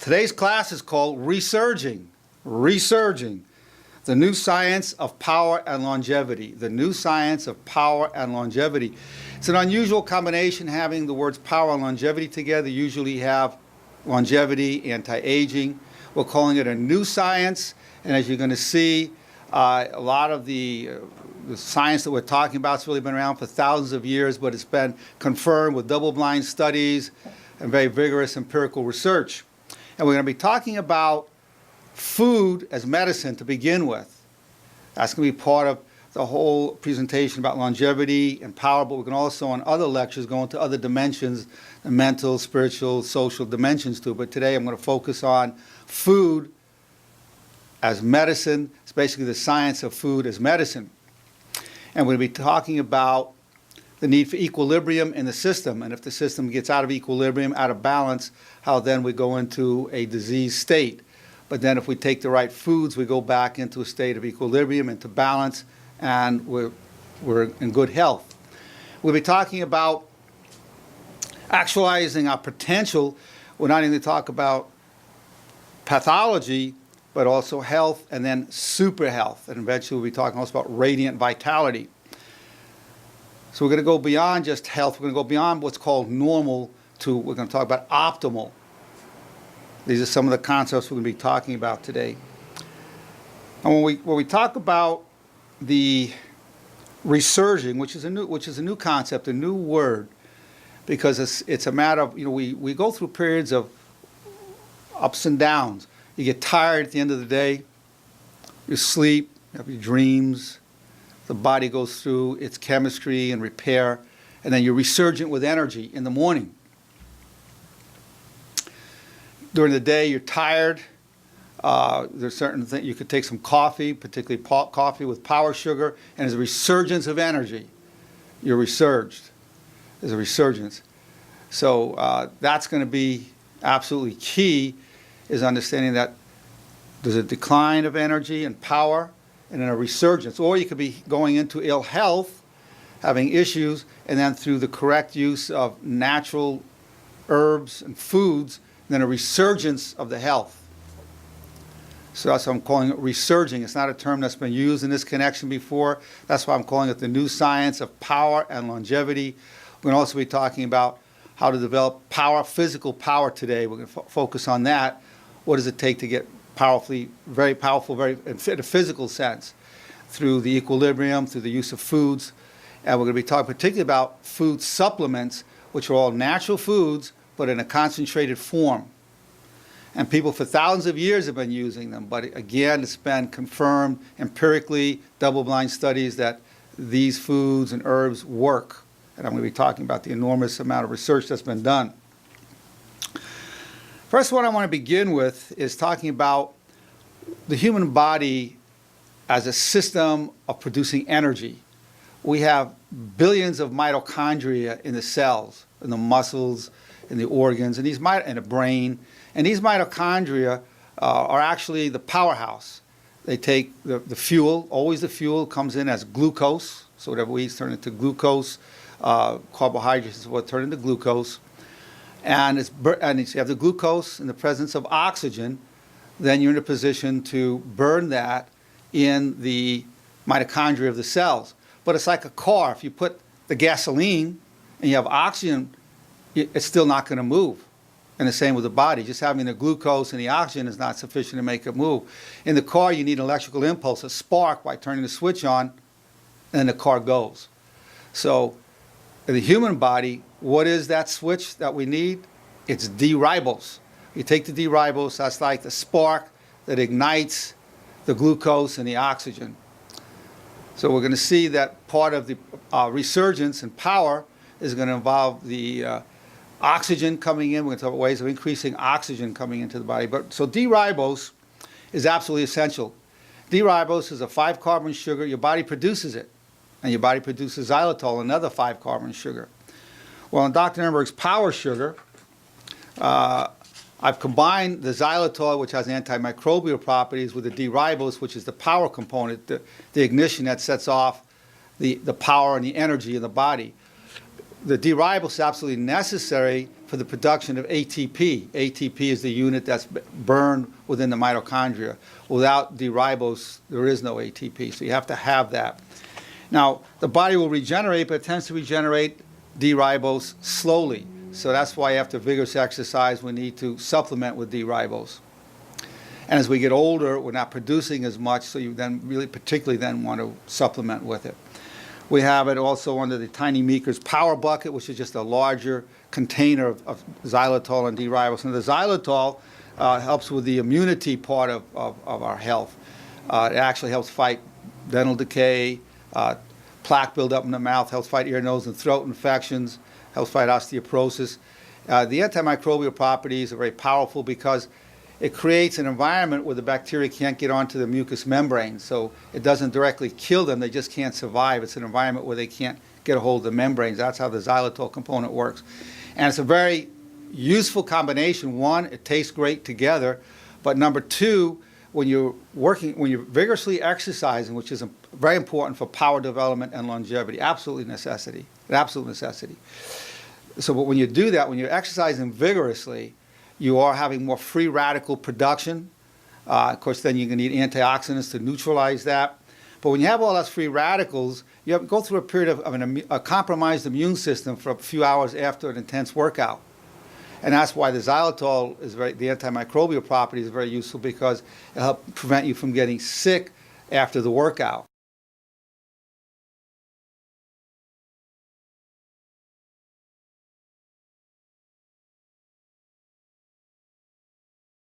Today's class is called Resurging. Resurging. The new science of power and longevity. The new science of power and longevity. It's an unusual combination having the words power and longevity together. You usually have longevity, anti-aging. We're calling it a new science. And as you're going to see, a lot of the science that we're talking about has really been around for thousands of years, but it's been confirmed with double-blind studies and very vigorous empirical research. And we're going to be talking about food as medicine to begin with. That's going to be part of the whole presentation about longevity and power, but we can also, in other lectures, go into other dimensions, the mental, spiritual, social dimensions too. But today I'm going to focus on food as medicine. It's basically the science of food as medicine. And we're going to be talking about the need for equilibrium in the system, and if the system gets out of equilibrium, out of balance, how then we go into a disease state. But then if we take the right foods, we go back into a state of equilibrium, into balance, and we're in good health. We'll be talking about actualizing our potential. We're not going to talk about pathology, but also health, and then super health. And eventually we'll be talking also about radiant vitality. So we're going to go beyond just health. We're going to go beyond what's called normal to, we're going to talk about optimal. These are some of the concepts we're going to be talking about today. And when we talk about the resurging, which is a new concept, a new word, because it's a matter of, we go through periods of ups and downs. You get tired at the end of the day, you sleep, you have your dreams, the body goes through its chemistry and repair, and then you're resurgent with energy in the morning. During the day, you're tired. There's certain things, you could take some coffee, particularly coffee with power sugar, and there's a resurgence of energy. You're resurged. There's a resurgence. So that's going to be absolutely key, is understanding that there's a decline of energy and power and then a resurgence. Or you could be going into ill health, having issues, and then through the correct use of natural herbs and foods, then a resurgence of the health. So that's why I'm calling it resurging. It's not a term that's been used in this connection before. That's why I'm calling it the new science of power and longevity. We're going to also be talking about how to develop power, physical power today. We're going to focus on that. What does it take to get very powerful, in a physical sense, through the equilibrium, through the use of foods. And we're going to be talking particularly about food supplements, which are all natural foods, but in a concentrated form. And people for thousands of years have been using them. But again, it's been confirmed empirically, double-blind studies, that these foods and herbs work. And I'm going to be talking about the enormous amount of research that's been done. First one I want to begin with is talking about the human body as a system of producing energy. We have billions of mitochondria in the cells, in the muscles, in the organs, and in the brain. And these mitochondria are actually the powerhouse. They take the fuel, always the fuel comes in as glucose. So whatever we eat turns into glucose. Carbohydrates is what turn into glucose. And if you have the glucose in the presence of oxygen, then you're in a position to burn that in the mitochondria of the cells. But it's like a car. If you put the gasoline and you have oxygen, it's still not going to move. And the same with the body. Just having the glucose and the oxygen is not sufficient to make it move. In the car, you need an electrical impulse, a spark, by turning the switch on, and then the car goes. So in the human body, what is that switch that we need? It's D-ribose. You take the D-ribose, that's like the spark that ignites the glucose and the oxygen. So we're going to see that part of the resurgence and power is going to involve the oxygen coming in. We're going to talk about ways of increasing oxygen coming into the body. So D-ribose is absolutely essential. D-ribose is a 5-carbon sugar. Your body produces it. And your body produces xylitol, another 5-carbon sugar. Well, in Dr. Nerenberg's power sugar, I've combined the xylitol, which has antimicrobial properties, with the D-ribose, which is the power component, the ignition that sets off the power and the energy in the body. The D-ribose is absolutely necessary for the production of ATP. ATP is the unit that's burned within the mitochondria. Without D-ribose, there is no ATP, so you have to have that. Now, the body will regenerate, but it tends to regenerate D-ribose slowly. So that's why after vigorous exercise, we need to supplement with D-ribose. And as we get older, we're not producing as much, so you then really particularly then want to supplement with it. We have it also under the Tiny Meeker's Power Bucket, which is just a larger container of xylitol and D-ribose. And the xylitol helps with the immunity part of our health. It actually helps fight dental decay, plaque buildup in the mouth, helps fight ear, nose, and throat infections, helps fight osteoporosis. The antimicrobial properties are very powerful because it creates an environment where the bacteria can't get onto the mucous membrane. So it doesn't directly kill them, they just can't survive. It's an environment where they can't get a hold of the membranes. That's how the xylitol component works. And it's a very useful combination. One, it tastes great together, but number two, when you're vigorously exercising, which is very important for power development and longevity, absolute necessity. So but when you do that, when you're exercising vigorously, you are having more free radical production. Of course, then you're going to need antioxidants to neutralize that. But when you have all those free radicals, you have to go through a period of a compromised immune system for a few hours after an intense workout. And that's why the xylitol the antimicrobial property is very useful, because it helps prevent you from getting sick after the workout.